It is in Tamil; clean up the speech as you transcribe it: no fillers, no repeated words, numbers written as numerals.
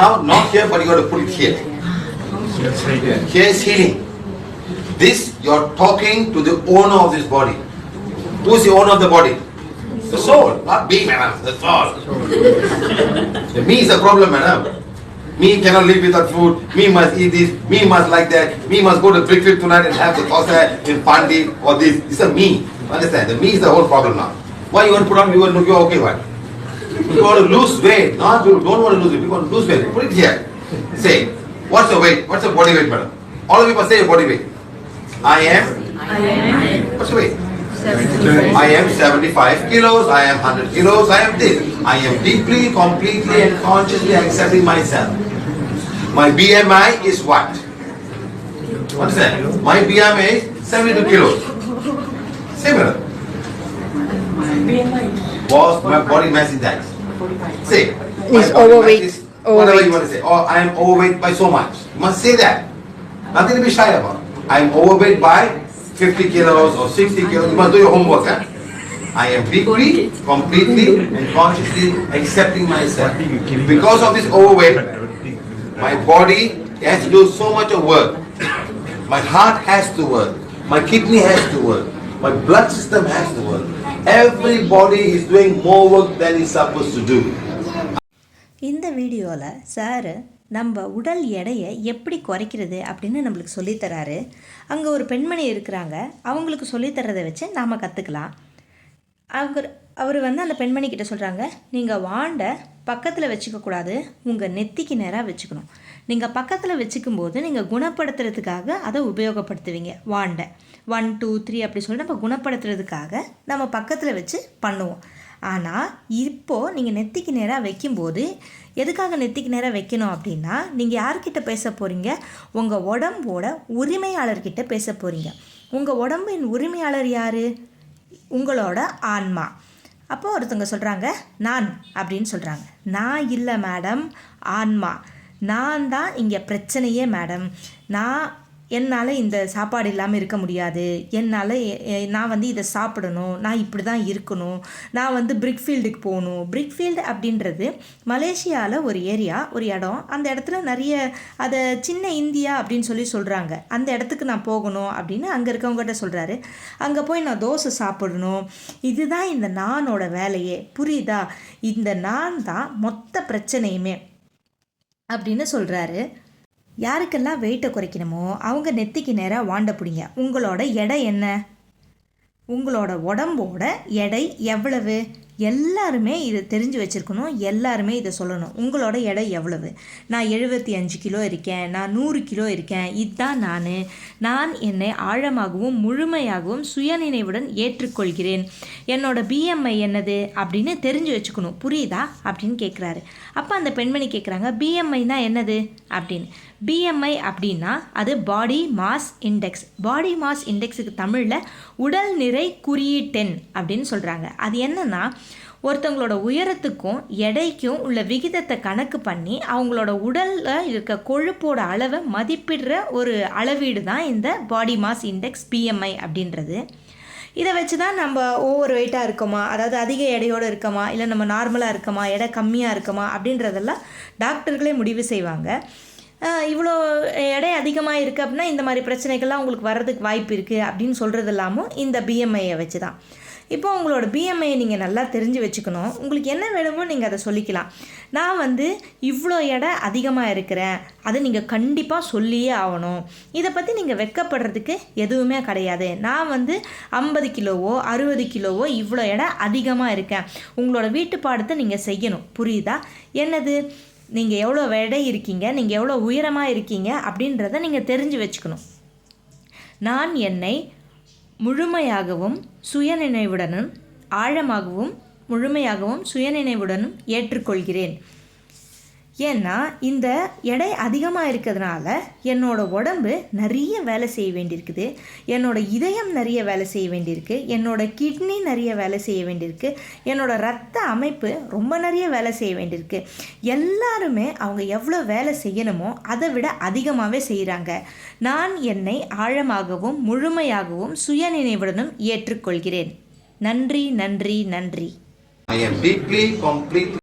Now, not here, but you got to put it here. Here is healing. This, you are talking to the owner of this body. Who is the owner of the body? The soul, not me, madam. The soul. The me is the problem, madam. Me cannot live without food. Me must eat this. Me must like that. Me must go to Brickfield tonight and have the dosa in Pandi or this. It's a me. Understand? The me is the whole problem now. Why you want to put on? You want to look okay, what? You want to lose weight. No, you don't want to lose weight. You want to lose weight. Put it here. Say, what's your weight? What's your body weight, madam? All of you must say your body weight. I am. What's your weight? 75. I am 75 kilos. I am 100 kilos. I am this. I am deeply, completely, and consciously accepting myself. My BMI is what? What's that? My BMI is 72 kilos. Say, madam. Was my body mass index? Say. Is overweight. Whatever you want to say. Or I am overweight by so much. You must say that. Nothing to be shy about. I am overweight by 50 kilos or 60 kilos. You must do your homework. I am deeply, completely, and consciously accepting myself. Because of this overweight, my body has to do so much of work. My heart has to work. My kidney has to work. My blood system has to work. Everybody is doing more work than is supposed to do. இந்த வீடியோவில் சார் நம்ம உடல் எடையை எப்படி குறைக்கிறது அப்படின்னு நம்மளுக்கு சொல்லித்தராரு. அங்கே ஒரு பெண்மணி இருக்கிறாங்க, அவங்களுக்கு சொல்லித்தரதை வச்சு நாம் கற்றுக்கலாம். அவர் அந்த பெண்மணிக்கிட்ட சொல்கிறாங்க, நீங்கள் வாண்டை பக்கத்தில் வச்சுக்கக்கூடாது, உங்கள் நெத்திக்கு நேராக வச்சுக்கணும். நீங்கள் பக்கத்தில் வச்சுக்கும்போது நீங்கள் குணப்படுத்துறதுக்காக அதை உபயோகப்படுத்துவீங்க. வாண்டை 1 2 3 அப்படி சொல்லி நம்ம குணப்படுத்துறதுக்காக நம்ம பக்கத்தில் வச்சு பண்ணுவோம். ஆனால் இப்போது நீங்கள் நெத்திக்கு நேராக வைக்கும்போது எதுக்காக நெத்திக்கு நேராக வைக்கணும் அப்படின்னா, நீங்கள் யார்கிட்ட பேச போகிறீங்க? உங்கள் உடம்போட உரிமையாளர்கிட்ட பேச போகிறீங்க. உங்கள் உடம்பின் உரிமையாளர் யார்? உங்களோட ஆன்மா. அப்போது ஒருத்தவங்க சொல்கிறாங்க, நான் அப்படின்னு சொல்கிறாங்க. நான் இல்லை மேடம், ஆன்மா. நான் தான் இங்கே பிரச்சனையே மேடம். என்னால் இந்த சாப்பாடு இல்லாமல் இருக்க முடியாது, நான் இதை சாப்பிடணும், நான் இப்படி தான் இருக்கணும், நான் பிரிக்ஃபீல்டுக்கு போகணும். பிரிக்ஃபீல்டு அப்படின்றது மலேசியாவில் ஒரு ஏரியா, ஒரு இடம். அந்த இடத்துல நிறைய அதை சின்ன இந்தியா அப்படின்னு சொல்கிறாங்க. அந்த இடத்துக்கு நான் போகணும் அப்படின்னு அங்கே இருக்கவங்ககிட்ட சொல்கிறாரு. அங்கே போய் நான் தோசை சாப்பிடணும். இதுதான் இந்த நானோட வேலையே. புரியுதா? இந்த நான் தான் மொத்த பிரச்சனையுமே அப்படின்னு சொல்கிறாரு. யாருக்கெல்லாம் வெயிட்டை குறைக்கணுமோ அவங்க நெத்திக்கு நேராக வாண்ட பிடிங்க. உங்களோட எடை என்ன? உங்களோட உடம்போட எடை எவ்வளவு? எல்லாருமே இதை தெரிஞ்சு வச்சுருக்கணும். எல்லாருமே இதை சொல்லணும். உங்களோட எடை எவ்வளவு? நான் 75 கிலோ இருக்கேன், நான் 100 கிலோ இருக்கேன், இதுதான் நான் என்னை ஆழமாகவும் முழுமையாகவும் சுயநினைவுடன் ஏற்றுக்கொள்கிறேன். என்னோட பிஎம்ஐ என்னது அப்படின்னு தெரிஞ்சு வச்சுக்கணும். புரியுதா அப்படின்னு கேட்குறாரு. அப்போ அந்த பெண்மணி கேட்குறாங்க, பிஎம்ஐனா என்னது அப்படின்னு. பிஎம்ஐ அப்படின்னா அது body mass index. Body mass இண்டெக்ஸுக்கு தமிழில் உடல் நிறை குறியீட்டெண் அப்படின்னு சொல்கிறாங்க. அது என்னன்னா, ஒருத்தவங்களோட உயரத்துக்கும் எடைக்கும் உள்ள விகிதத்தை கணக்கு பண்ணி அவங்களோட உடலில் இருக்க கொழுப்போட அளவை மதிப்பிடுற ஒரு அளவீடு தான் இந்த பாடி மாஸ் இண்டெக்ஸ், பிஎம்ஐ அப்படின்றது. இதை வச்சு தான் நம்ம ஓவர் வெயிட்டாக இருக்கோமா, அதாவது அதிக எடையோடு இருக்கோமா, இல்லை நம்ம நார்மலாக இருக்கோமா, எடை கம்மியாக இருக்கோமா அப்படின்றதெல்லாம் டாக்டர்களே முடிவு செய்வாங்க. இவ்வளோ எடை அதிகமாக இருக்குது அப்படின்னா இந்த மாதிரி பிரச்சனைகள்லாம் உங்களுக்கு வர்றதுக்கு வாய்ப்பு இருக்குது அப்படின்னு சொல்கிறது இல்லாமல் இந்த பிஎம்ஐயை வச்சு தான். இப்போ உங்களோட பிஎம்ஐயை நீங்கள் நல்லா தெரிஞ்சு வச்சுக்கணும். உங்களுக்கு என்ன வேணுமோ நீங்கள் அதை சொல்லிக்கலாம். நான் இவ்வளோ எடை அதிகமாக இருக்கிறேன், அதை நீங்கள் கண்டிப்பாக சொல்லியே ஆகணும். இதை பற்றி நீங்கள் வெட்கப்படுறதுக்கு எதுவுமே கிடையாது. நான் 50 கிலோவோ 60 கிலோவோ இவ்வளோ எடை அதிகமாக இருக்கேன். உங்களோட வீட்டு பாடத்தை நீங்கள் செய்யணும். புரியுதா? என்னது, நீங்கள் எவ்வளோ எடை இருக்கீங்க, நீங்கள் எவ்வளோ உயரமாக இருக்கீங்க அப்படின்றத நீங்கள் தெரிஞ்சு வச்சுக்கணும். நான் என்னை முழுமையாகவும் சுயநினைவுடனும் ஆழமாகவும் முழுமையாகவும் சுயநினைவுடனும் ஏற்றுக்கொள்கிறேன். ஏன்னா இந்த எடை அதிகமாக இருக்கிறதுனால என்னோட உடம்பு நிறைய வேலை செய்ய வேண்டியிருக்குது, என்னோட இதயம் நிறைய வேலை செய்ய வேண்டியிருக்கு, என்னோட கிட்னி நிறைய வேலை செய்ய வேண்டியிருக்கு, என்னோட இரத்த அமைப்பு ரொம்ப நிறைய வேலை செய்ய வேண்டியிருக்கு. எல்லாருமே அவங்க எவ்வளோ வேலை செய்யணுமோ அதை விட அதிகமாகவே செய்கிறாங்க. நான் என்னை ஆழமாகவும் முழுமையாகவும் சுயநினைவுடனும் ஏற்றுக்கொள்கிறேன். நன்றி, நன்றி, நன்றி. I am deeply, completely